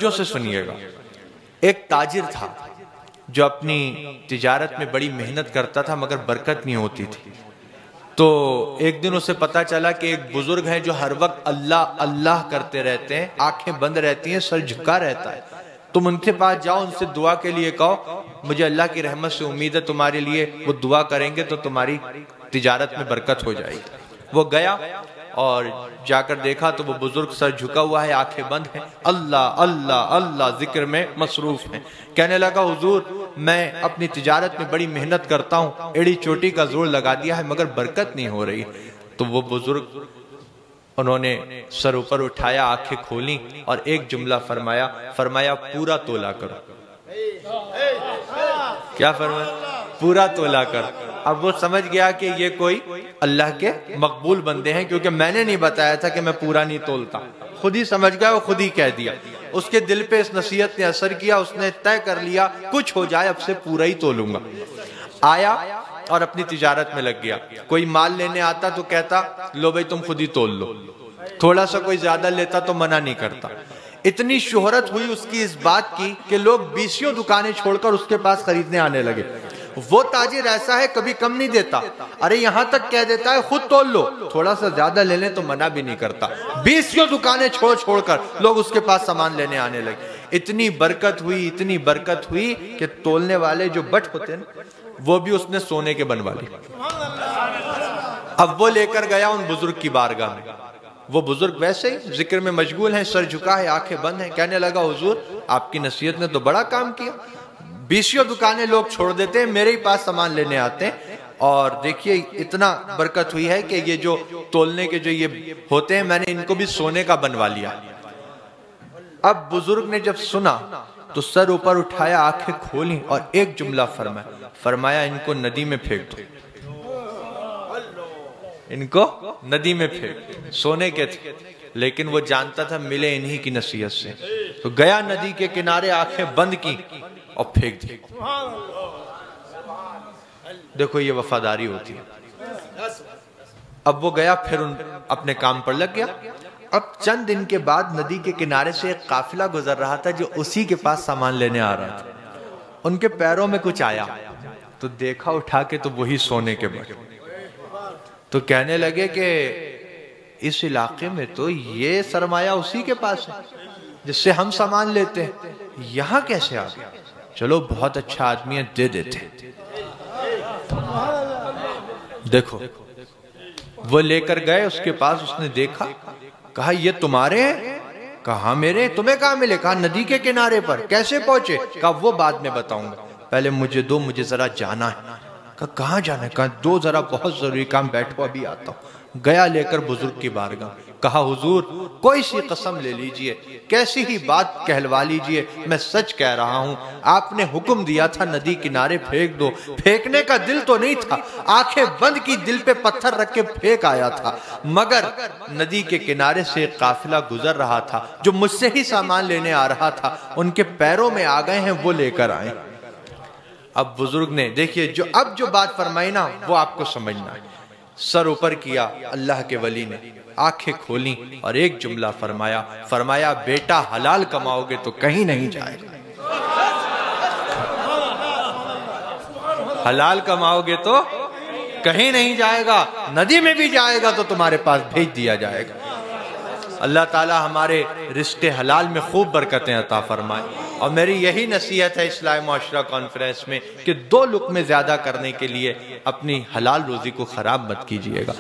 توجہ سے سنیے گا. ایک تاجر تھا جو اپنی تجارت میں بڑی محنت کرتا تھا مگر برکت نہیں ہوتی تھی. تو ایک دن اسے پتا چلا کہ ایک بزرگ ہیں جو ہر وقت اللہ اللہ کرتے رہتے ہیں, آنکھیں بند رہتی ہیں, سر جھکا رہتا ہے. تم ان کے پاس جاؤ, ان سے دعا کے لیے کہو مجھے اللہ کی رحمت سے امید ہے تمہارے لیے وہ دعا کریں گے تو تمہاری تجارت میں برکت ہو جائے گی. وہ گیا اور جا کر دیکھا تو وہ بزرگ سر جھکا ہوا ہے, آنکھیں بند ہیں, اللہ اللہ اللہ ذکر میں مصروف ہیں. کہنے لگا حضور میں اپنی تجارت میں بڑی محنت کرتا ہوں, ایڑی چوٹی کا زور لگا دیا ہے مگر برکت نہیں ہو رہی. تو وہ بزرگ انہوں نے سر اوپر اٹھایا, آنکھیں کھولیں اور ایک جملہ فرمایا پورا تولا کرو. کیا فرمایا؟ پورا تولا کر. اب وہ سمجھ گیا کہ یہ کوئی اللہ کے مقبول بندے ہیں, کیونکہ میں نے نہیں بتایا تھا کہ میں پورا نہیں تولتا. خود ہی سمجھ گیا, وہ خود ہی کہہ دیا. اس کے دل پہ اس نصیحت نے اثر کیا, اس نے طے کر لیا کچھ ہو جائے اب سے پورا ہی تولوں گا. آیا اور اپنی تجارت میں لگ گیا. کوئی مال لینے آتا تو کہتا لو بھائی تم خود ہی تول لو, تھوڑا سا کوئی زیادہ لیتا تو منع نہیں کرتا. اتنی شہرت ہوئی اس کی اس بات کی کہ لوگ 20 دکانیں چھوڑ کر اس کے پاس خریدنے آنے لگے. وہ تاجر ایسا ہے کبھی کم نہیں دیتا, ارے یہاں تک کہہ دیتا ہے خود تول لو, تھوڑا سا زیادہ لے لیں تو منع بھی نہیں کرتا. 20 دکانیں چھوڑ کر لوگ اس کے پاس سامان لینے آنے لگے. اتنی برکت ہوئی کہ تولنے والے جو بٹ ہوتے ہیں وہ بھی اس نے سونے کے بنوا لی. اب وہ لے کر گیا ان بزرگ کی بارگاہ میں. وہ بزرگ ویسے ہی ذکر میں مشغول ہیں, سر جھکا ہے, آنکھیں بند ہیں. کہنے لگا حضور آپ کی نصیحت نے تو بڑا کام کیا, 20 دکانیں لوگ چھوڑ دیتے ہیں, میرے ہی پاس سامان لینے آتے ہیں, اور دیکھیے اتنا برکت ہوئی ہے کہ یہ جو تولنے کے جو یہ ہوتے ہیں میں نے ان کو بھی سونے کا بنوا لیا. اب بزرگ نے جب سنا تو سر اوپر اٹھایا, آنکھیں کھولیں اور ایک جملہ فرمایا ان کو ندی میں پھینک دو. ان کو ندی میں پھینک. سونے کے تھے لیکن وہ جانتا تھا ملے انہی کی نصیحت سے. تو گیا ندی کے کنارے, آنکھیں بند کی اور پھینک دی. دیکھو یہ وفاداری ہوتی ہے. اب وہ گیا پھر اپنے کام پر لگ گیا. اب چند دن کے بعد ندی کے کنارے سے ایک قافلہ گزر رہا تھا جو اسی کے پاس سامان لینے آ رہا تھا. ان کے پیروں میں کچھ آیا تو دیکھا اٹھا کے تو وہی سونے کے بٹ. تو کہنے لگے کہ اس علاقے میں تو یہ سرمایہ اسی کے پاس ہے جس سے ہم سامان لیتے ہیں, یہاں کیسے آ گیا؟ چلو بہت اچھا آدمی ہے, دے دیتے. دیکھو وہ لے کر گئے اس کے پاس, اس نے دیکھا, کہا یہ تمہارے ہیں؟ کہا میرے. تمہیں کہاں ملے؟ کہا ندی کے کنارے پر. کیسے پہنچے؟ کہا وہ بعد میں بتاؤں گا, پہلے مجھے دو, مجھے ذرا جانا ہے. کہا کہاں جانا ہے؟ کہا دو ذرا بہت ضروری کام, بیٹھو ابھی آتا ہوں. گیا لے کر بزرگ کی بارگاہ. کہا حضور کوئی سی قسم لے لیجئے, کیسی ہی بات کہلوا لیجئے, میں سچ کہہ رہا ہوں. آپ نے حکم دیا تھا ندی کنارے پھینک دو, پھینکنے کا دل تو نہیں تھا, آنکھیں بند کی, دل پہ پتھر رکھ کے پھینک آیا تھا. مگر ندی کے کنارے سے ایک قافلہ گزر رہا تھا جو مجھ سے ہی سامان لینے آ رہا تھا, ان کے پیروں میں آ گئے ہیں, وہ لے کر آئے. اب بزرگ نے دیکھیے جو بات فرمائی نا وہ آپ کو سمجھنا ہے. سر اوپر کیا اللہ کے ولی نے, آنکھیں کھولیں اور ایک جملہ فرمایا بیٹا حلال کماؤ گے تو کہیں نہیں جائے گا. حلال کماؤ گے تو کہیں نہیں جائے گا, ندی میں بھی جائے گا تو تمہارے پاس بھیج دیا جائے گا. اللہ تعالی ہمارے رزق حلال میں خوب برکتیں عطا فرمائے. اور میری یہی نصیحت ہے اصلاح معاشرہ کانفرنس میں کہ 2 لقمے زیادہ کرنے کے لیے اپنی حلال روزی کو خراب مت کیجئے گا.